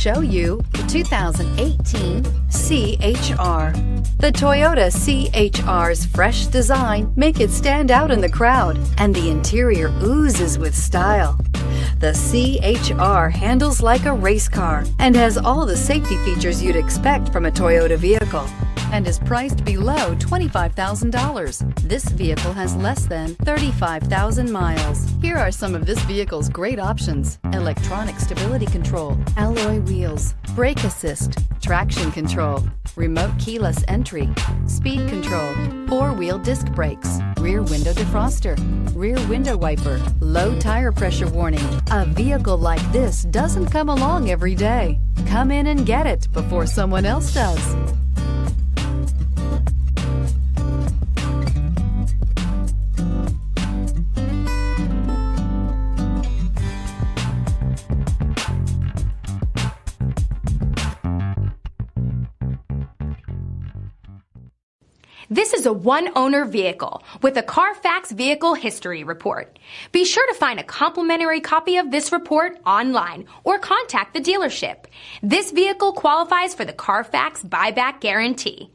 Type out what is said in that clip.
Show you the 2018 C-HR. The Toyota C-HR's fresh design make it stand out in the crowd, and the interior oozes with style. The C-HR handles like a race car and has all the safety features you'd expect from a Toyota vehicle, and is priced below $25,000. This vehicle has less than 35,000 miles. Here are some of this vehicle's great options: electronic stability control, alloy wheels, brake assist, traction control, remote keyless entry, speed control, four-wheel disc brakes, rear window defroster, rear window wiper, low tire pressure warning. A vehicle like this doesn't come along every day. Come in and get it before someone else does. This is a one-owner vehicle with a Carfax Vehicle History Report. Be sure to find a complimentary copy of this report online or contact the dealership. This vehicle qualifies for the Carfax Buyback Guarantee.